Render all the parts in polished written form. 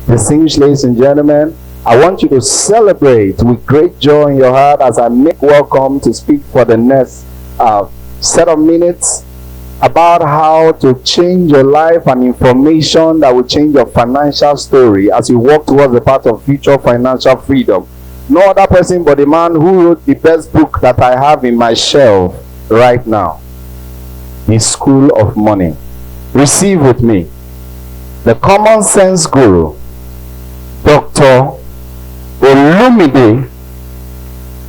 Distinguished ladies and gentlemen, I want you to celebrate with great joy in your heart as I make welcome to speak for the next set of minutes about how to change your life and information that will change your financial story as you walk towards the path of future financial freedom. No other person but the man who wrote the best book that I have in my shelf right now, The School of Money. Receive with me the common sense guru, Dr. Olumide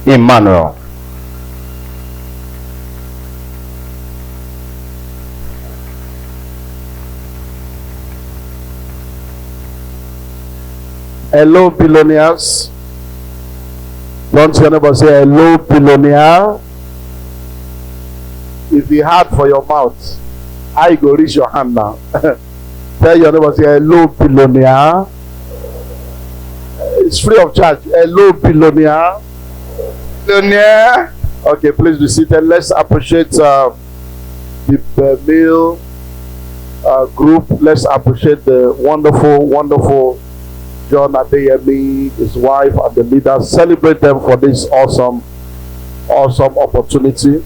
Emmanuel. Hello, billionaires. Don't your neighbor say hello, billionaire. If you hard for your mouth, I go reach your hand now. Tell your neighbor, say hello, billionaire. It's free of charge. Hello, billionaire. Billionaire. Okay, please be seated. Let's appreciate the male group. Let's appreciate the wonderful John Adeyemi, his wife, and the leaders. Celebrate them for this awesome opportunity.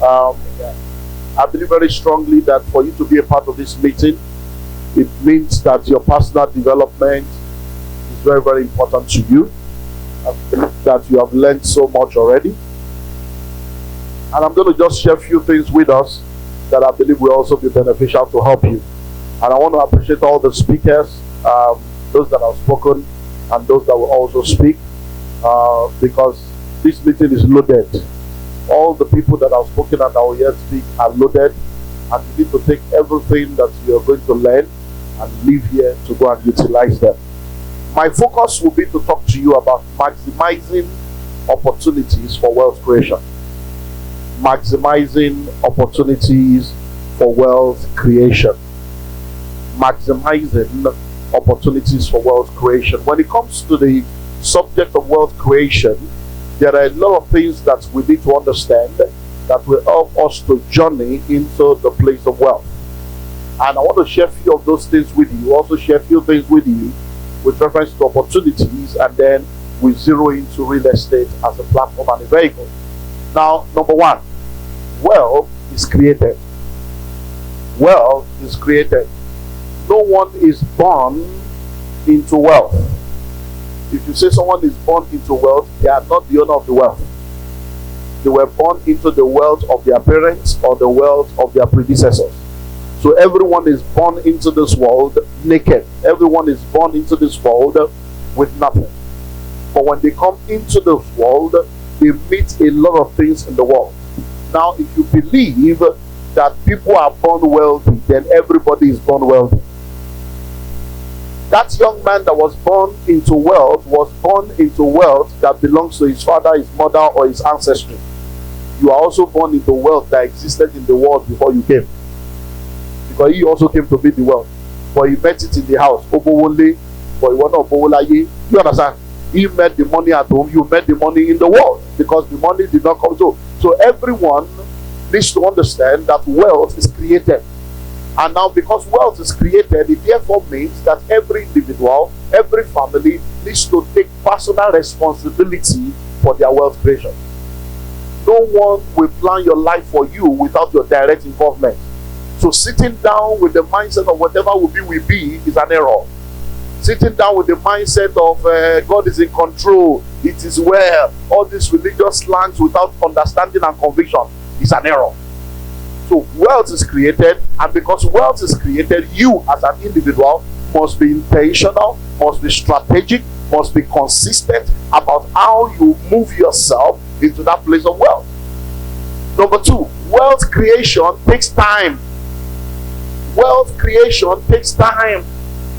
I believe very strongly that for you to be a part of this meeting, it means that your personal development is very, very important to you. I believe that you have learned so much already. And I'm going to just share a few things with us that I believe will also be beneficial to help you. And I want to appreciate all the speakers, those that have spoken and those that will also speak, because this meeting is loaded. All the people that have spoken and that will yet speak are loaded, and you need to take everything that you are going to learn and leave here to go and utilize them. My focus will be to talk to you about maximizing opportunities for wealth creation. Maximizing opportunities for wealth creation. Maximizing opportunities for wealth creation. When it comes to the subject of wealth creation, there are a lot of things that we need to understand that will help us to journey into the place of wealth. And I want to share a few of those things with you. Also share a few things with you with reference to opportunities, and then we zero into real estate as a platform and a vehicle. Now, number one, wealth is created. Wealth is created. No one is born into wealth. If you say someone is born into wealth, they are not the owner of the wealth. They were born into the wealth of their parents or the wealth of their predecessors. So everyone is born into this world naked. Everyone is born into this world with nothing. But when they come into this world, they meet a lot of things in the world. Now, if you believe that people are born wealthy, then everybody is born wealthy. That young man that was born into wealth was born into wealth that belongs to his father, his mother, or his ancestry. You are also born into wealth that existed in the world before you came. Because he also came to be the wealth. But he met it in the house. You understand? He met the money at home, you met the money in the world. Because the money did not come. So everyone needs to understand that wealth is created. And now, because wealth is created, it therefore means that every individual, every family needs to take personal responsibility for their wealth creation. No one will plan your life for you without your direct involvement. So sitting down with the mindset of whatever will be is an error. Sitting down with the mindset of God is in control, it is well, all these religious slangs without understanding and conviction is an error. So wealth is created, and because wealth is created, you as an individual must be intentional, must be strategic, must be consistent about how you move yourself into that place of wealth. Number two, wealth creation takes time. Wealth creation takes time.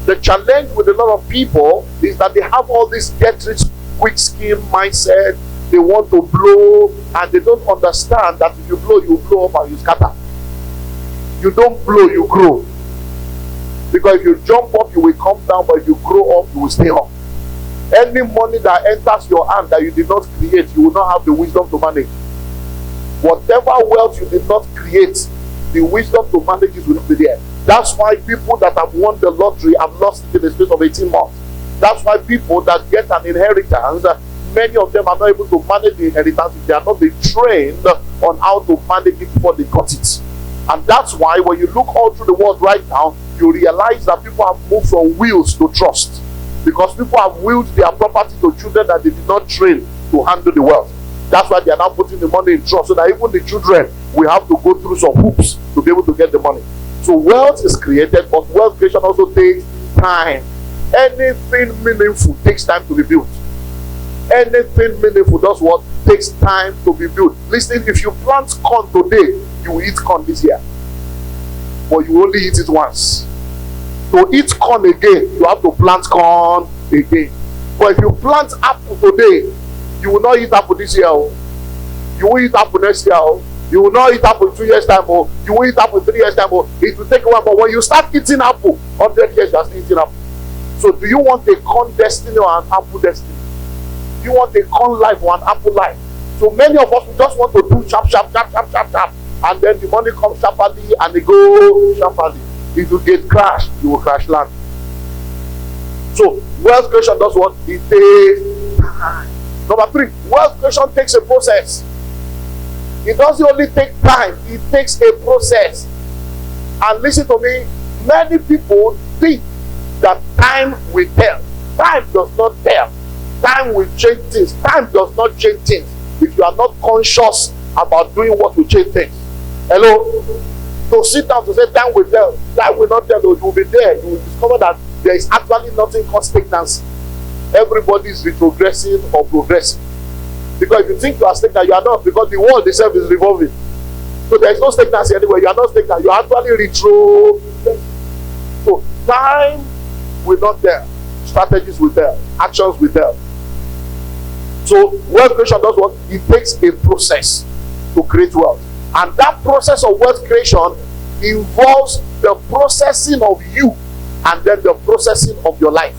The challenge with a lot of people is that they have all this get rich quick scheme mindset. They want to blow, and they don't understand that if you blow, you blow up and you scatter. You don't blow, you grow. Because if you jump up, you will come down, but if you grow up, you will stay up. Any money that enters your hand that you did not create, you will not have the wisdom to manage. Whatever wealth you did not create, the wisdom to manage it will not be there. That's why people that have won the lottery have lost it in the space of 18 months. That's why people that get an inheritance, many of them are not able to manage the inheritance if they are not being trained on how to manage it before they got it. And that's why when you look all through the world right now, you realize that people have moved from wills to trust. Because people have willed their property to children that they did not train to handle the wealth. That's why they are now putting the money in trust, so that even the children will have to go through some hoops to be able to get the money. So wealth is created, but wealth creation also takes time. Anything meaningful takes time to be built. Anything meaningful does what? Takes time to be built. Listen, if you plant corn today, you will eat corn this year. But you only eat it once. To eat corn again, you have to plant corn again. But if you plant apple today, you will not eat apple this year. You will eat apple next year. You will not eat apple in 2 years' time. You will eat apple in 3 years' time. It will take a while. But when you start eating apple, 100 years you are still eating apple. So do you want a corn destiny or an apple destiny? Do you want a corn life or an apple life? So many of us, we just want to do sharp, sharp, sharp, sharp, sharp, sharp. And then the money comes sharply and they go sharply. If you get crashed, you will crash land. So wealth creation does what? It takes time. Number 3, wealth creation takes a process. It doesn't only take time, it takes a process. And listen to me, many people think that time will tell. Time does not tell. Time will change things. Time does not change things if you are not conscious about doing what will change things. Hello? To sit down to say time will tell, time will not tell. You will be there. You will discover that there is actually nothing called stagnancy. Everybody is retrogressing or progressing. Because if you think you are stagnant, you are not, because the world itself is revolving. So there is no stagnancy anywhere. You are not stagnant. You are actually retrogressing. So time will not tell. Strategies will tell. Actions will tell. So wealth creation does what? It takes a process to create wealth. And that process of wealth creation involves the processing of you and then the processing of your life.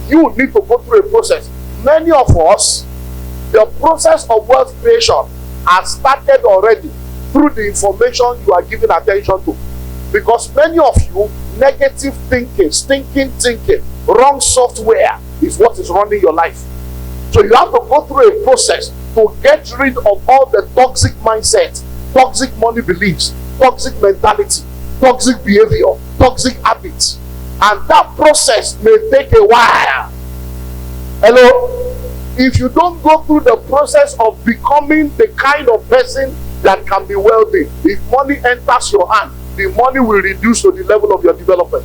You need to go through a process. Many of us, the process of wealth creation has started already through the information you are giving attention to. Because many of you, negative thinking, stinking thinking, wrong software is what is running your life. So you have to go through a process to get rid of all the toxic mindset, toxic money beliefs, toxic mentality, toxic behavior, toxic habits. And that process may take a while. Hello? If you don't go through the process of becoming the kind of person that can be wealthy, if money enters your hand, the money will reduce to the level of your development.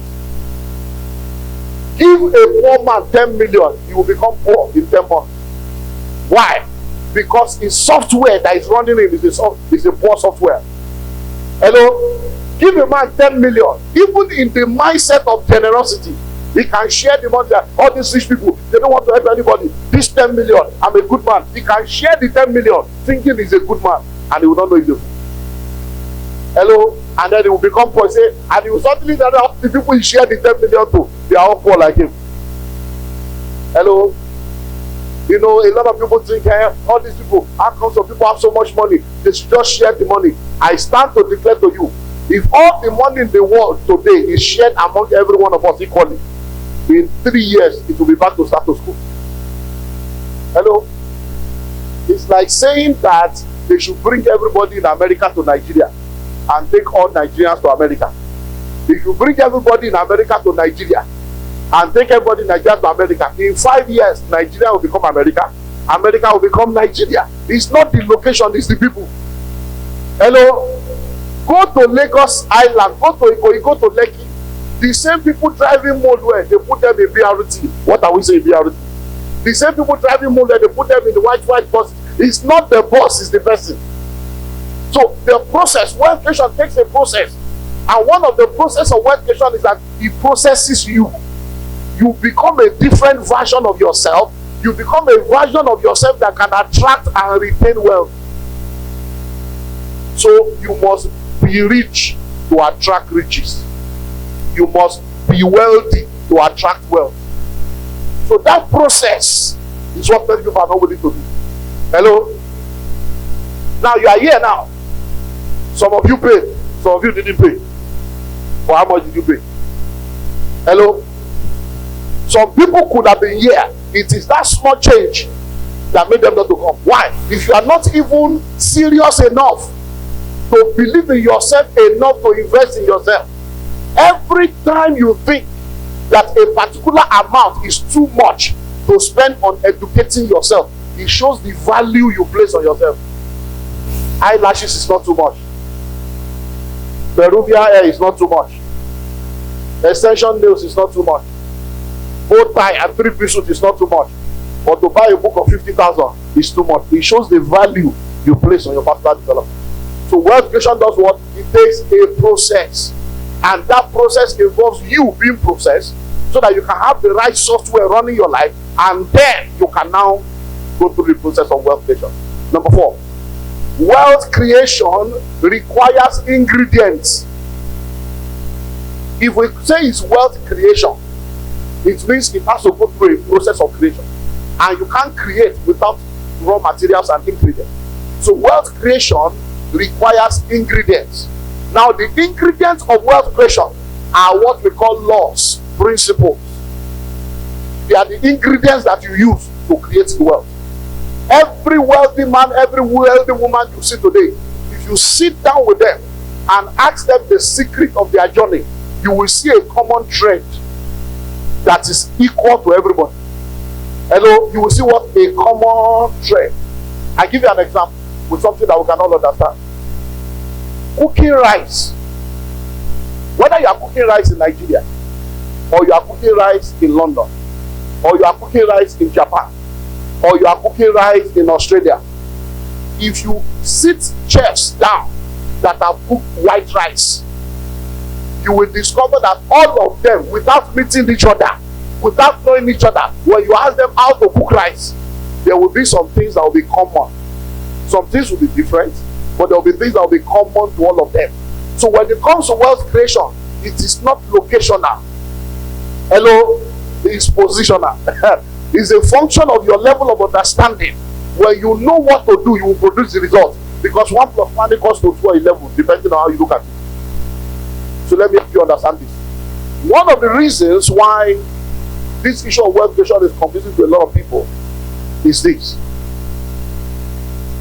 Give a poor man 10 million, he will become poor in 10 months. Why? Because his software that is running in is a poor software. Hello? Give a man 10 million, even in the mindset of generosity, he can share the money. That all these rich people, they don't want to help anybody. This 10 million, I'm a good man. He can share the 10 million thinking he's a good man, and he will not know he's a fool. Hello? And then he will become poor. Say, and he will suddenly know the people he shared the 10 million to, they are all poor like him. Hello? You know, a lot of people think, all these people, how come some people have so much money? They should just share the money. I stand to declare to you, if all the money in the world today is shared among every one of us equally, in 3 years, it will be back to status quo. Hello? It's like saying that they should bring everybody in America to Nigeria and take all Nigerians to America. If you bring everybody in America to Nigeria and take everybody in Nigeria to America, in 5 years, Nigeria will become America. America will become Nigeria. It's not the location, it's the people. Hello? Go to Lagos Island, go to Ikoyi, go to Lekki. The same people driving Moldway, they put them in BRT. What are we saying BRT? The same people driving Moldway, they put them in the white buses. It's not the boss, it's the person. So the process, wealth creation takes a process. And one of the process of wealth creation is that it processes you. You become a different version of yourself. You become a version of yourself that can attract and retain wealth. So you must be rich to attract riches. You must be wealthy to attract wealth. So that process is what many people are not willing to do. Hello? Now you are here now. Some of you paid, some of you didn't pay. For how much did you pay? Hello? Some people could have been here. It is that small change that made them not to come. Why? If you are not even serious enough to believe in yourself enough to invest in yourself, every time you think that a particular amount is too much to spend on educating yourself, it shows the value you place on yourself. Eyelashes is not too much. Peruvian hair is not too much. Extension nails is not too much. Bow tie and 3-piece suit is not too much. But to buy a book of 50,000 is too much. It shows the value you place on your personal development. So wealth creation does what? It takes a process. And that process involves you being processed so that you can have the right software running your life, and then you can now go through the process of wealth creation. Number 4, wealth creation requires ingredients. If we say it's wealth creation, it means it has to go through a process of creation. And you can't create without raw materials and ingredients. So wealth creation requires ingredients. Now the ingredients of wealth creation are what we call laws, principles. They are the ingredients that you use to create the wealth. Every wealthy man, every wealthy woman you see today, if you sit down with them and ask them the secret of their journey, you will see a common trend that is equal to everybody. Hello, you will see what a common trend. I give you an example with something that we can all understand. Cooking rice. Whether you are cooking rice in Nigeria, or you are cooking rice in London, or you are cooking rice in Japan, or you are cooking rice in Australia, if you sit chefs down that have cooked white rice, you will discover that all of them, without meeting each other, without knowing each other, when you ask them how to cook rice, there will be some things that will be common. Some things will be different, but there will be things that will be common to all of them. So when it comes to wealth creation, it is not locational. Hello, it's positional. It's a function of your level of understanding. When you know what to do, you will produce the result. Because 1 + 1 equals to 2 or 11, depending on how you look at it. So let me help you understand this. One of the reasons why this issue of wealth creation is confusing to a lot of people is this.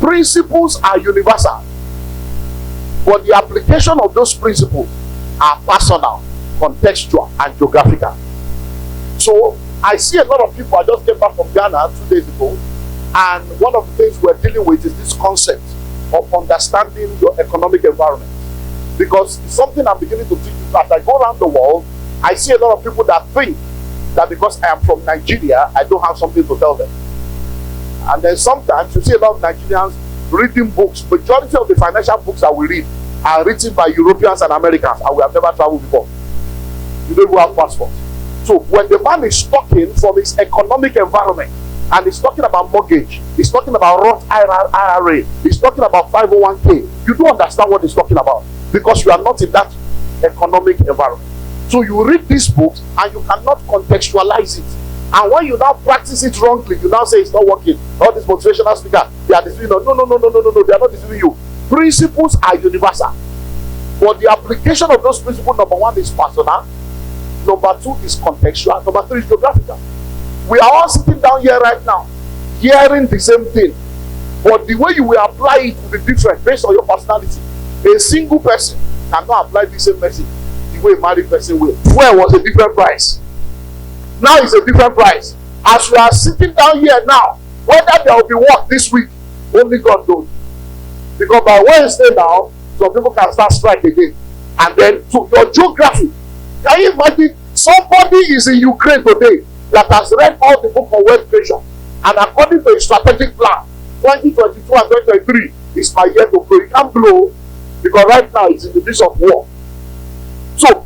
Principles are universal, but the application of those principles are personal, contextual, and geographical. So I see a lot of people. I just came back from Ghana 2 days ago, and one of the things we're dealing with is this concept of understanding your economic environment. Because it's something I'm beginning to teach you. As I go around the world, I see a lot of people that think that because I am from Nigeria, I don't have something to tell them. And then sometimes you see a lot of Nigerians reading books. Majority of the financial books that we read are written by Europeans and Americans, and we have never traveled before. You don't even have passports. So when the man is talking from his economic environment, and he's talking about mortgage, he's talking about Roth IRA, he's talking about 501k, you don't understand what he's talking about, because you are not in that economic environment. So you read these books and you cannot contextualize it. And when you now practice it wrongly, you now say it's not working. All these motivational speakers, they are deceiving you. No, they are not deceiving you. Principles are universal. But the application of those principles, number 1, is personal. Number 2 is contextual. Number 3 is geographical. We are all sitting down here right now, hearing the same thing. But the way you will apply it will be different based on your personality. A single person cannot apply the same message the way a married person will. Fuel was a different price. Now it's a different price. As we are sitting down here now, whether there will be work this week, only God knows. Because by Wednesday now, some people can start strike again. And then, so your geography, can you imagine somebody is in Ukraine today that has read all the book of wealth creation, and according to a strategic plan, 2022 and 2023 is my year to blow. It can't blow because right now it's in the midst of war. So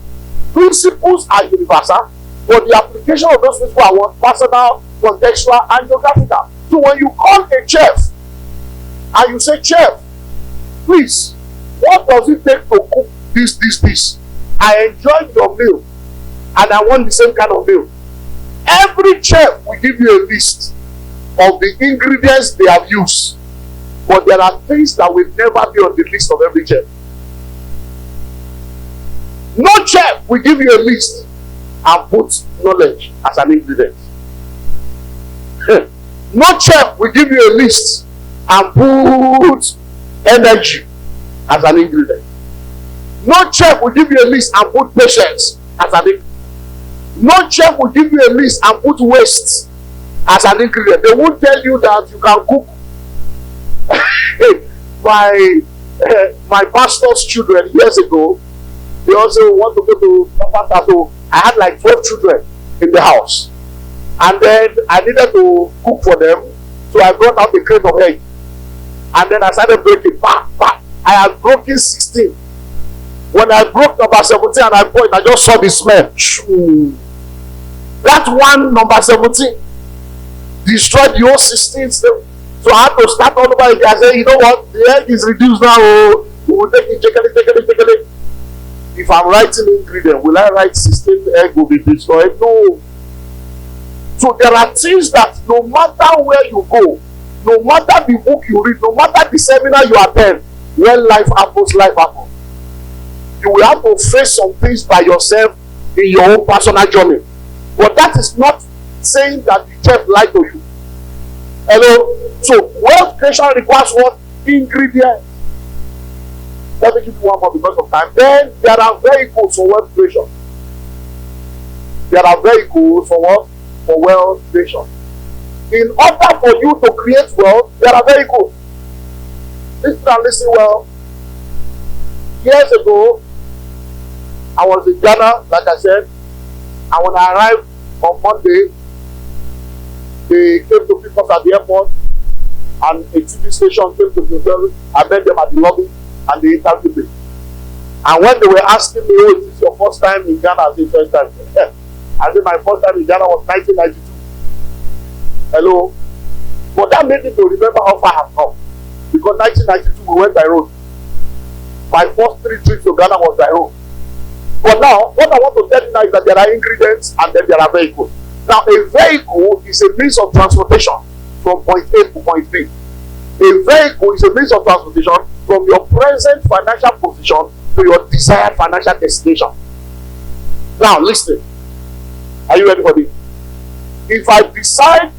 principles are universal, but the application of those principles are what? Personal, contextual, and geographical. So when you call a chef and you say, "Chef, please, what does it take to cook this? I enjoyed your meal and I want the same kind of meal." Every chef will give you a list of the ingredients they have used, but there are things that will never be on the list of every chef. No chef will give you a list and put knowledge as an ingredient. No chef will give you a list and put energy as an ingredient. No chef will give you a list and put patience as an ingredient. No chef will give you a list and put waste as an ingredient. They won't tell you that you can cook. My pastor's children years ago, they also want to go to Papa. So I had like 12 children in the house. And then I needed to cook for them. So I brought out a crate of egg. And then I started breaking. Bah, bah. I had broken 16. When I broke number 17 and I poured, I just saw the smell. That one, number 17, destroyed the whole 16. So I had to start all over again. I said, you know what? The egg is reduced now. Oh, we will take it, take it. If I'm writing ingredient, will I write 16 egg will be destroyed? No. So there are things that no matter where you go, no matter the book you read, no matter the seminar you attend, when life happens, life happens. You will have to face some things by yourself in your own personal journey. But that is not saying that the chef lied to you. Hello? So wealth creation requires what? Ingredients. Let me give you one more because of time. Then there are vehicles for wealth creation. There are vehicles for what? For wealth creation. In order for you to create wealth, there are vehicles. Listen well. Years ago, I was in Ghana, like I said, and when I arrived on Monday, they came to pick us at the airport, and a TV station came to the hotel. I met them at the lobby, and they interviewed me. And when they were asking me, oh, is this your first time in Ghana? I said, first time. I said, my first time in Ghana was 1992. Hello? But that made me to remember how far I have come. Because 1992, we went by road. My first 3 trips to Ghana was by road. But now, what I want to tell you now is that there are ingredients and then there are vehicles. Now, a vehicle is a means of transportation from point A to point B. A vehicle is a means of transportation from your present financial position to your desired financial destination. Now, listen. Are you ready for this? If I decide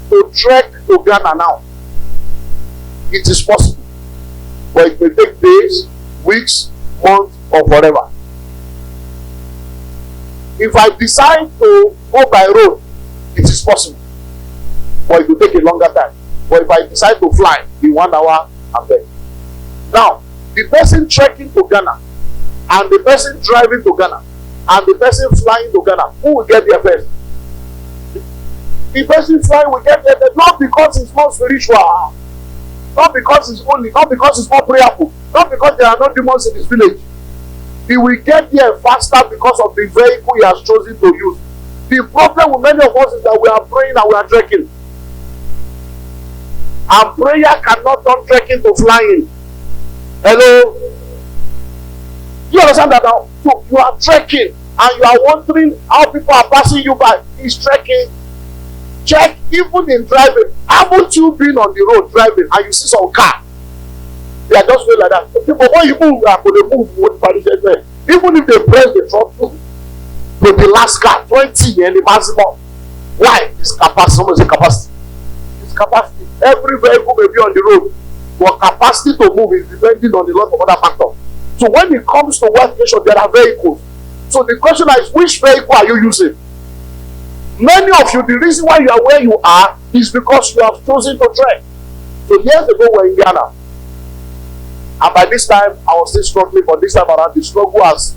to trek to Ghana now, it is possible. But it may take days, weeks, months, or forever. If I decide to go by road, it is possible. But it will take a longer time. But if I decide to fly in 1 hour, I'm there. Now, the person trekking to Ghana, and the person driving to Ghana, and the person flying to Ghana, who will get there first? The person flying will get there not because it's more spiritual, not because it's holy, not because it's more prayerful, not because there are no demons in his village. He will get there faster because of the vehicle he has chosen to use. The problem with many of us is that we are praying and we are trekking. And prayer cannot turn trekking to flying. Hello? You understand that now? So you are trekking and you are wondering how people are passing you by. It's trekking. Check, even in driving. Haven't you been on the road driving and you see some car? They are just going like that. But when you move, they move with parachute. Even if they press the throttle to the last car, 20 and the maximum. Why? It's capacity. It's capacity. It's capacity. Every vehicle may be on the road, but capacity to move is depending on a lot of other factors. So when it comes to wealth creation, there are vehicles. So the question is, which vehicle are you using? Many of you, the reason why you are where you are is because you have chosen to trek. So years ago, we were in Ghana. And by this time, I was still struggling, but this time around, the struggle has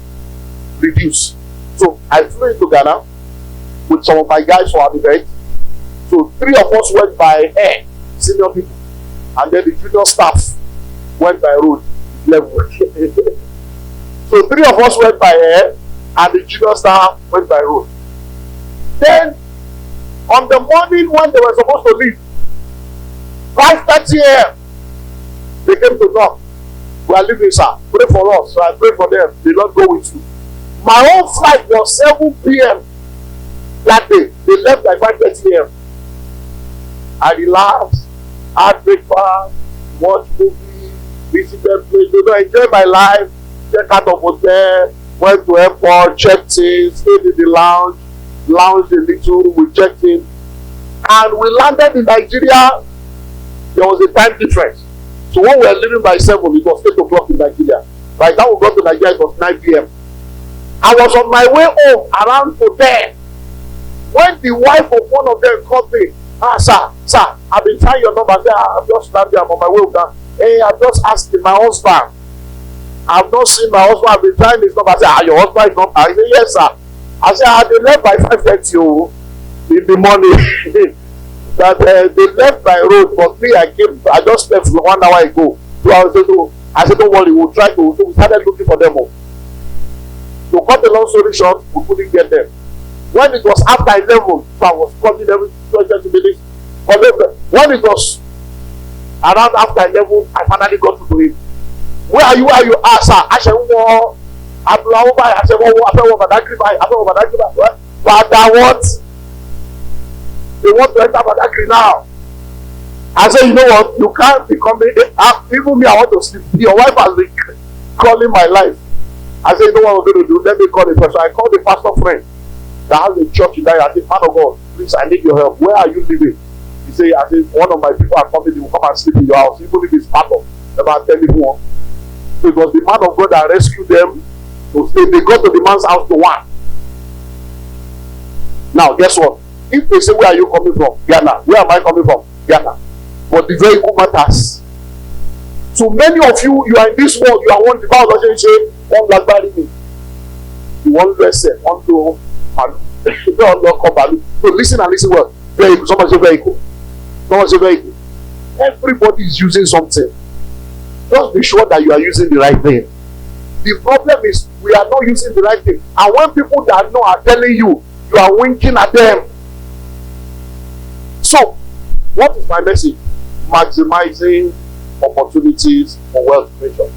reduced. So I flew into Ghana with some of my guys for an event. So 3 of us went by air, senior people. And then the junior staff went by road, level. So 3 of us went by air, and the junior staff went by road. Then, on the morning when they were supposed to leave, 5:30 a.m., they came to knock. We are leaving, sir. Pray for us. So I pray for them. The Lord go with you. My own flight was 7 p.m. that day. They left by 5:30 a.m. I relaxed, had breakfast, watched movie, visited places, enjoy my life, check out of hotel, Went to airport, checked in, stayed in the lounge, lounged a little, we checked in. And we landed in Nigeria. There was a time difference. So when we were leaving by 7, it was 8 o'clock in Nigeria. By the time we got to Nigeria, it was 9 p.m. I was on my way home around to 10. When the wife of one of them called me, sir, I've been trying your number. I said, I'm just standing, I'm on my way home now. Hey, I'm just asking my husband. I've not seen my husband. I've been trying this number. I said, your husband is not. I said, yes, sir. I said, they left by 5:30 in the morning. That they left by road, but me, I just left 1 hour ago. 2 hours ago. I said, don't worry, we'll try to. So we started looking for them. To cut a long story short, we couldn't get them. When it was after 11, I was calling every 20 minutes. When it was around after 11, I finally got to him. Where are you? Where are you? Sir. I said, I said, what? They want to enter Badagry now. I said, you know what? You can't be coming. Even me, I want to sleep. Your wife has been calling my life. I said, you know what we're going to do? Let me call the person. I called the pastor friend that has a church in there. I said, man of God, please, I need your help. Where are you living? He said, I said, one of my people are coming. They will come and sleep in your house. Even if it's part of them, I'll tell you who. So it was the man of God that rescued them. So they got to the man's house to 1. Now, guess what? If they say, where are you coming from? Ghana. Where am I coming from? Ghana. But the vehicle matters. So many of you, you are in this world, you are one devout, say, one blackberry me. You want lesson, one to so listen and listen well. Vehicle, someone say vehicle. Someone say vehicle. Everybody is using something. Just be sure that you are using the right thing. The problem is we are not using the right thing. And when people that know are telling you, you are winking at them. So, what is my message? Maximizing opportunities for wealth creation.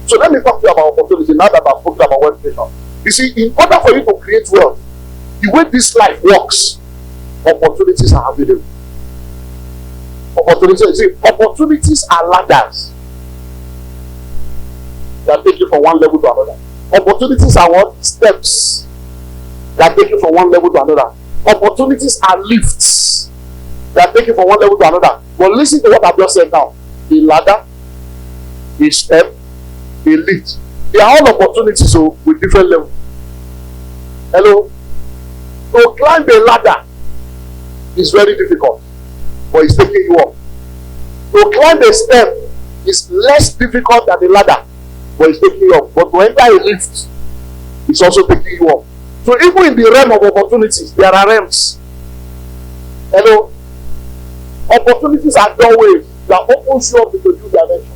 So let me talk to you about opportunity now that I've spoken about wealth creation. You see, in order for you to create wealth, the way this life works, opportunities are available. Opportunities are ladders that take you from one level to another. Opportunities are what? Steps that take you from one level to another. Opportunities are lifts that take you from one level to another. But listen to what I've just said now. A ladder, a step, a lift. They are all opportunities with different levels. Hello? To climb a ladder is very difficult, but it's taking you up. To climb a step is less difficult than a ladder, but it's taking you up. But to enter a lift, it's also taking you up. So even in the realm of opportunities, there are realms. Hello? Opportunities are doorways that opens you up into new dimensions.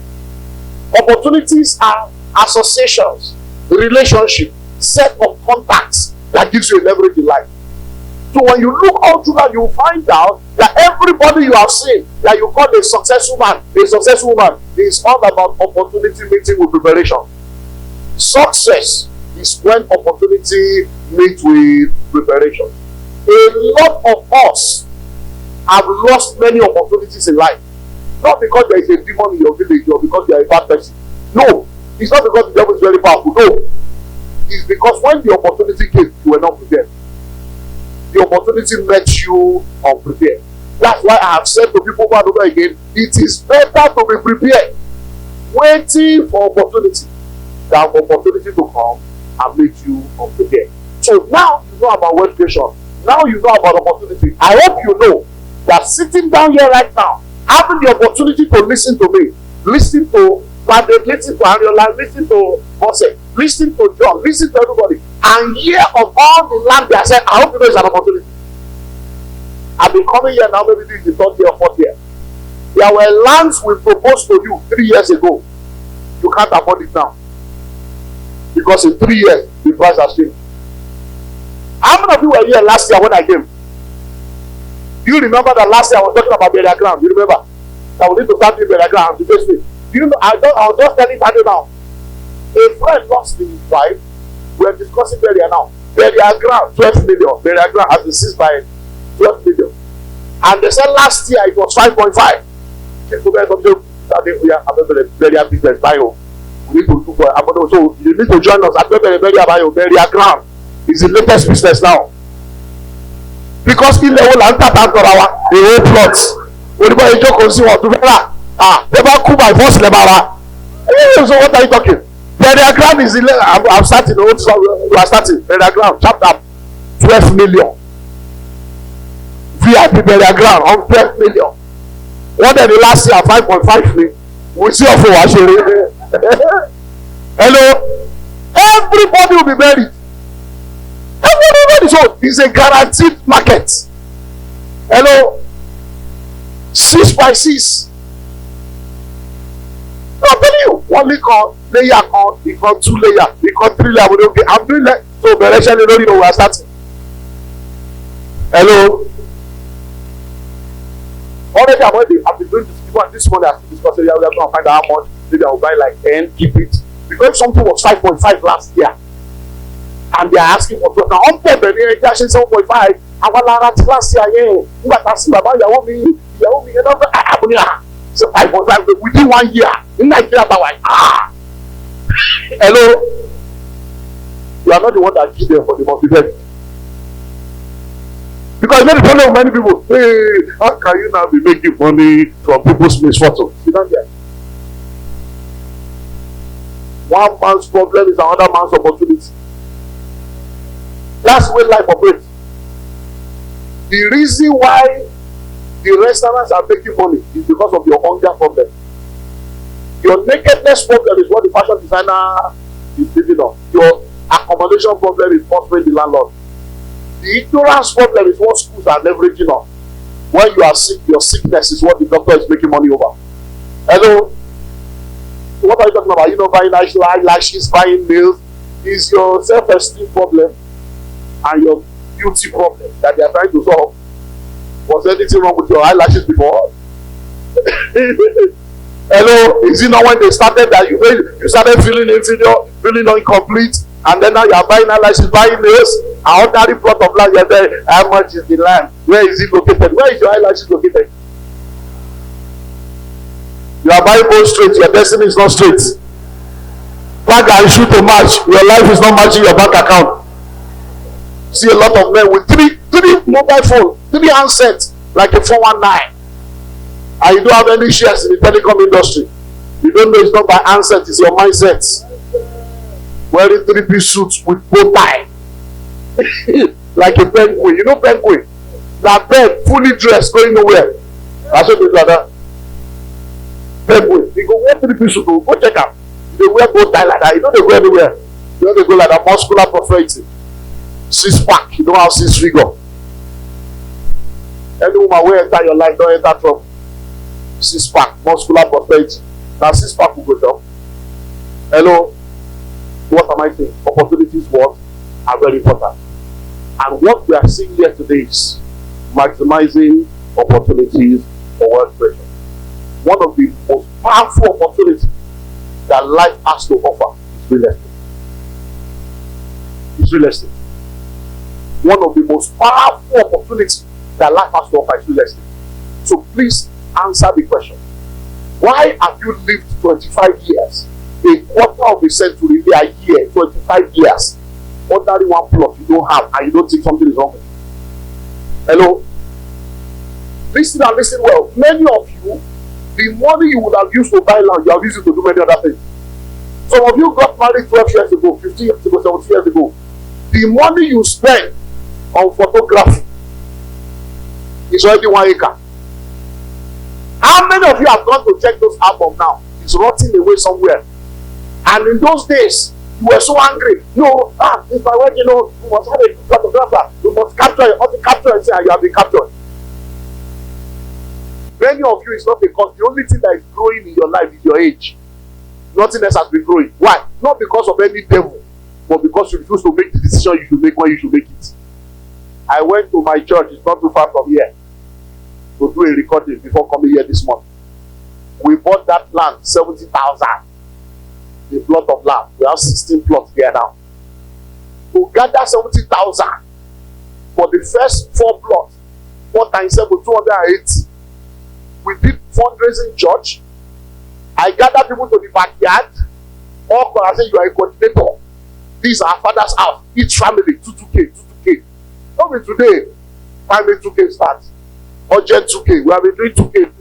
Opportunities are associations, relationship, set of contacts that gives you a leverage in life. So when you look all through that, you will find out that everybody you have seen that you call a successful man, a successful woman, is all about opportunity meeting with preparation. Success is when opportunity meets with preparation. A lot of us have lost many opportunities in life. Not because there is a demon in your village or because you are a bad person. No. It's not because the devil is very powerful. No. It's because when the opportunity came, you were not prepared. The opportunity met you unprepared. That's why I have said to people over and over again, it is better to be prepared, waiting for opportunity, than for opportunity to come and make you unprepared. So now you know about wealth creation. Now you know about opportunity. I hope you know that sitting down here right now, having the opportunity to listen to me, listen to Padre, listen to Ariola, listen to Jose, listen to John, listen to everybody, and hear of all the land they are saying, I hope you know it's an opportunity. I've been coming here now, maybe this is the 3rd year or 4th year. There were lands we proposed to you 3 years ago. You can't afford it now. Because in 3 years, the price has changed. How many of you were here last year when I came? Do you remember that last year I was talking about burial ground? Do you remember? That we need to start doing burial ground to face me. Do you know? I was just telling you now. A friend lost his wife. We are discussing burial now. Burial ground, 12 million. Burial ground has been seized by 12 million. And they said last year it was 5.5. Burial business bio. We need to do for Abodo. So you need to join us at very about your burial ground. It's the latest business now. Because in the whole Antatawa, the whole plots. When you joke see what to do, never cool by force lebara. So what are you talking? Burial ground is I'm starting. We are starting burial ground chapter 12 million. VIP burial ground on 12 million. What did the last year 5.5 million? We see of Washington. Hello, everybody will be buried. Everybody, so it's a guaranteed market. Hello, 6 by 6. I'm telling you, one layer, you call 2 layer, you call 3 layer. Okay, I'm doing that. So, direction, you know, we are starting. Hello. Already, I've been doing this before. This one, I discussed. We are going to find out how much. Maybe I will buy like 10, keep it. Because something was 5.5 last year. And they are asking for 12. Now, on paper, they are cashing 7.5. I want last year, yeah. But I see about you, so 5.5 within 1 year. In Nigeria, hello. You are not the one that give them for the monthly debt. Because many problem many people, hey, how can you now be making money from people's misfortune? You don't get. One man's problem is another man's opportunity. That's where life operates. The reason why the restaurants are making money is because of your hunger problem. Your nakedness problem is what the fashion designer is living on. Your accommodation problem is fostering the landlord. The ignorance problem is what schools are leveraging on. When you are sick, your sickness is what the doctor is making money over. Hello? What are you talking about? You know, buying eyelashes, buying nails. Is your self-esteem problem and your beauty problem that they are trying to solve. Was anything wrong with your eyelashes before? Hello? Is it not when they started that you started feeling inferior, feeling incomplete, and then now you are buying eyelashes, buying nails, an ordinary plot of land, you're there, how much is the land? Where is it located? Where is your eyelashes located? You are buying both straight, your destiny is not straight. Bag and shoe to match, your life is not matching your bank account. See a lot of men with three mobile phones, 3 handsets, like a 419. And you don't have any shares in the telecom industry. You don't know it's not by handset, it's your mindset. Wearing 3-piece suits with bow tie. Like a penguin. You know penguin? That bird fully dressed going nowhere. That's what they do like that. Penguin. They go wear 3-piece suit. Go check out. They wear bow tie like that. You know they go anywhere. You know they go like that. Muscular prosperity. 6-pack. You don't have 6 figure. Any woman will enter your life, don't enter trouble. 6-pack. Muscular prosperity. Now 6-pack will go down. Hello. What am I saying? Opportunities are very important. And what we are seeing here today is maximizing opportunities for wealth creation. One of the most powerful opportunities that life has to offer is real estate. It's real estate. One of the most powerful opportunities that life has to offer is real estate. So please answer the question. Why have you lived 25 years? A quarter of a century, a year, 25 years. Ordinary one plot you don't have and you don't think something is wrong with you. Hello? Listen and listen well. Many of you, the money you would have used to buy land, you have used it to do many other things. Some of you got married 12 years ago, 15 years ago, 17 years ago. The money you spend on photography is already 1 acre. How many of you have gone to check those albums now? It's rotting away somewhere. And in those days, you were so angry. No, it's my work, you know, you must have a photographer. You must capture it, or to capture and say, you have been captured. Many of you, it's not because the only thing that is growing in your life is your age. Nothing else has been growing. Why? Not because of any devil, but because you refuse to make the decision you should make when you should make it. I went to my church, it's not too far from here, to do a recording before coming here this month. We bought that land, 70,000. The plot of land. We have 16 plots there now. To gather 70,000 for the first 4 plots, 4 times 7, 280. We did fundraising church. I gathered people to the backyard. All I say you are a coordinator. These are our father's house. Each family 2k, 2k. Not be today. Finally 2k starts. Urgent 2k. We have been doing 2k.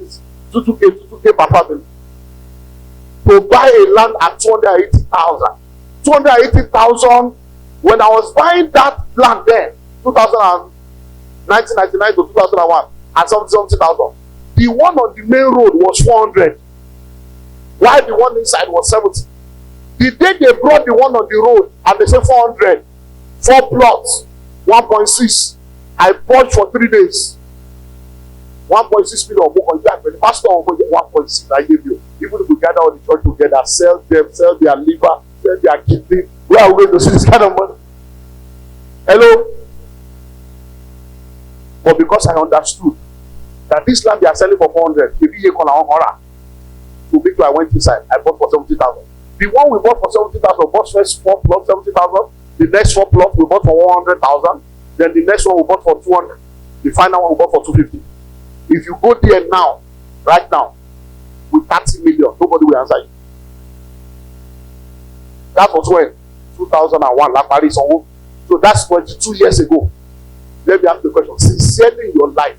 2k per family. To buy a land at 280,000. 280,000. When I was buying that land then, 1999 to 2001, at 70,000. The one on the main road was 400, while the one inside was 70. The day they brought the one on the road and they say 400, 4 plots, 1.6. I bought for 3 days. 1.6 million. The pastor will get 1.6. I give you. Even if we gather all the church together, sell them, sell their liver, sell their kidney, where are we going to see this kind of money? Hello? But because I understood that this land they are selling for 400, if you call our horror, to make sure I went inside, I bought for 70,000. The one we bought for 70,000, bought first 4 plots, 70,000. The next 4 plots we bought for 100,000. Then the next one we bought for 200. The final one we bought for 250. If you go there now, right now, with 30 million, nobody will answer you. That was when 2001, La Paris. So that's 22 years ago. Let me ask the question. Sincerely in your life,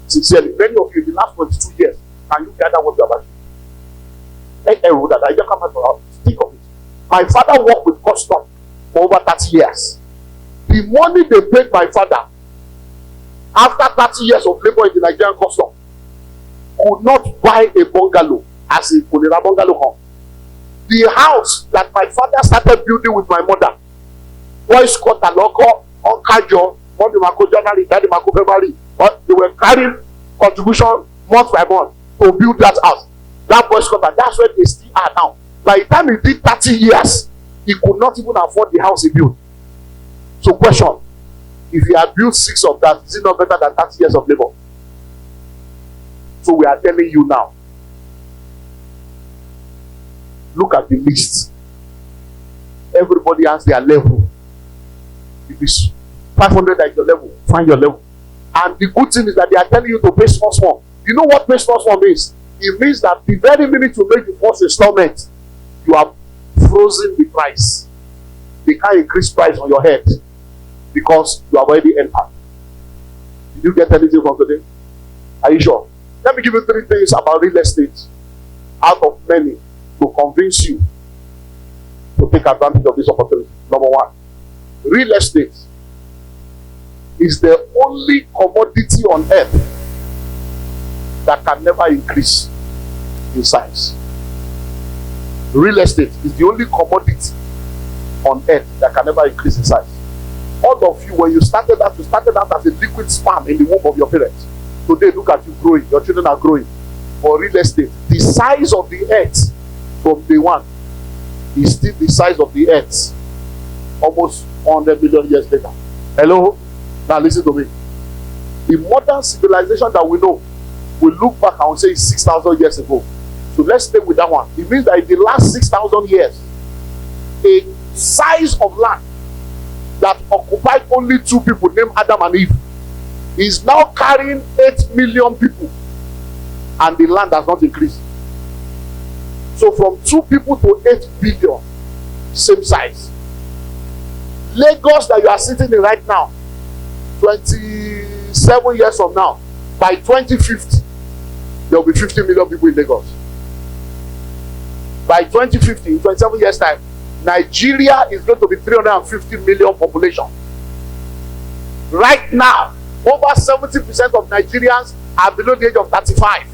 sincerely, many of you in the last 22 years, can you gather what you have achieved? Think of it. My father worked with custom for over 30 years. The money they paid my father after 30 years of labor in the Nigerian custom could not buy a bungalow as a bungalow home. The house that my father started building with my mother, boys got a local, Uncle Monday Mako January, Daddy Mako February, but they were carrying contribution month by month to build that house. That boys got, that's where they still are now. By the time he did 30 years, he could not even afford the house he built. So question, if he had built 6 of that, is it not better than 30 years of labor? So we are telling you now, look at the list. Everybody has their level. If it's 500 at your level, find your level. And the good thing is that they are telling you to pay small. You know what pay small means? It means that the very minute you make the first installment, you have frozen the price. They can't increase price on your head because you have already entered. Did you get anything from today? Are you sure? Let me give you 3 things about real estate out of many to convince you to take advantage of this opportunity. Number 1, real estate is the only commodity on earth that can never increase in size. Real estate is the only commodity on earth that can never increase in size. All of you, when you started out as a liquid sperm in the womb of your parents. Today, look at you growing. Your children are growing. For real estate, the size of the earth from day one is still the size of the earth almost 100 million years later. Hello? Now listen to me. The modern civilization that we know, we look back and say 6,000 years ago. So let's stay with that one. It means that in the last 6,000 years, a size of land that occupied only 2 people named Adam and Eve is now carrying 8 million people, and the land has not increased. So from 2 people to 8 billion, same size. Lagos that you are sitting in right now, 27 years from now, by 2050, there will be 50 million people in Lagos. By 2050, in 27 years time, Nigeria is going to be 350 million population. Right now, over 70% of Nigerians are below the age of 35.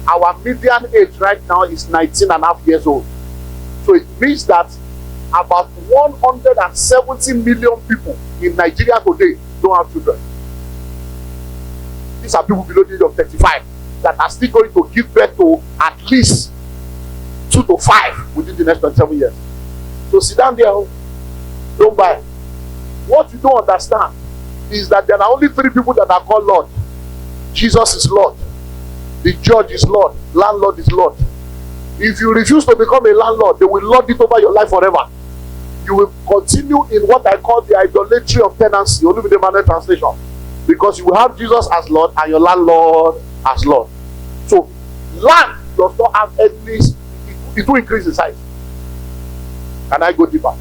Our median age right now is 19.5 years old. So it means that about 170 million people in Nigeria today don't have children. These are people below the age of 35 that are still going to give birth to at least 2 to 5 within the next 27 years. So sit down there, don't buy. What you don't understand is that there are only 3 people that are called Lord. Jesus is Lord. The judge is Lord. Landlord is Lord. If you refuse to become a landlord, they will lord it over your life forever. You will continue in what I call the idolatry of tenancy, Olumide Emmanuel translation, because you will have Jesus as Lord and your landlord as Lord. So land does not have any, it will increase in size. Can I go deeper?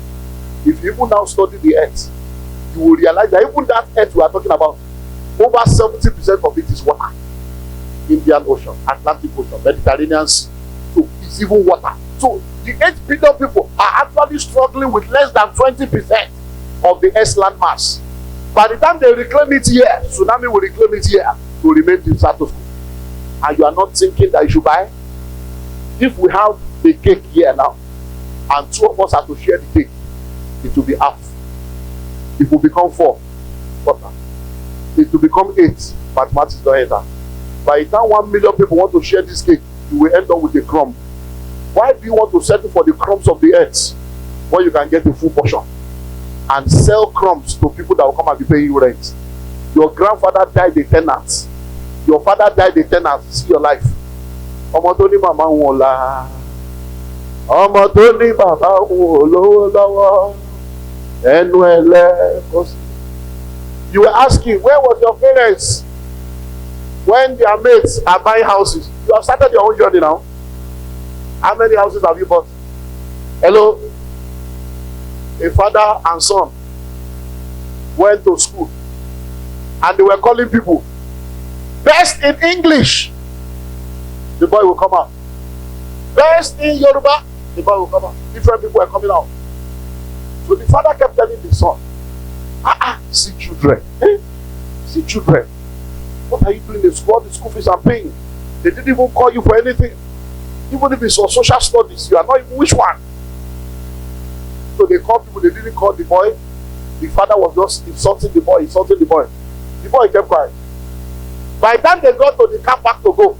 If you even now study the earth, you will realize that even that earth we are talking about, over 70% of it is water. Indian Ocean, Atlantic Ocean, Mediterranean Sea. So it's even water. So the 8 billion people are actually struggling with less than 20% of the earth's land mass. By the time they reclaim it here, tsunami will reclaim it here to remain in status quo. And you are not thinking that you should buy? If we have the cake here now, and 2 of us are to share the cake, it will be half. It will become 4. Water. It will become 8. Mathematics don't enter. By the time 1 million people want to share this cake, you will end up with a crumb. Why do you want to settle for the crumbs of the earth when you can get a full portion and sell crumbs to people that will come and be paying you rent? Your grandfather died a tenant. Your father died a tenant. See your life. Ọmọ tó ní màmá wọn la. Ọmọ tó ní bàbá wọn lówó lọ́wọ́. Ẹnu ẹlẹ́kọ̀ọ́sí. You were asking, where was your parents when their mates are buying houses? You have started your own journey now. How many houses have you bought? Hello? A father and son went to school and they were calling people best in English. The boy will come out. Best in Yoruba. The boy will come out. Different people were coming out. So the father kept telling the son, see children. See children. What are you doing in school? The school fees are paying. They didn't even call you for anything. Even if it's for social studies, you are not even which one. So they called people, they didn't call the boy. The father was just insulting the boy. The boy kept quiet. By the time they got to the car park to go,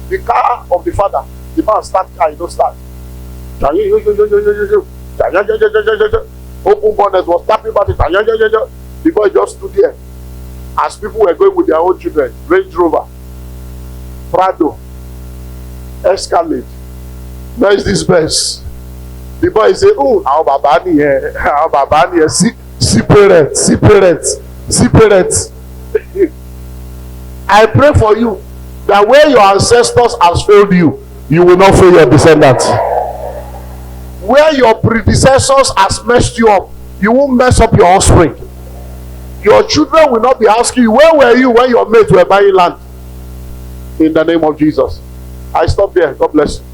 the car of the father, the man start car, he don't start. Open bonnet was tapping about it. The boy just stood there. As people were going with their own children, Range Rover, Prado, Escalade. Where is this bus? The boy say, oh, our babani here, see parents. I pray for you that where your ancestors has failed you, you will not fail your descendants. Where your predecessors has messed you up, you won't mess up your offspring. Your children will not be asking you, where were you when your mates were buying land? In the name of Jesus. I stop there. God bless you.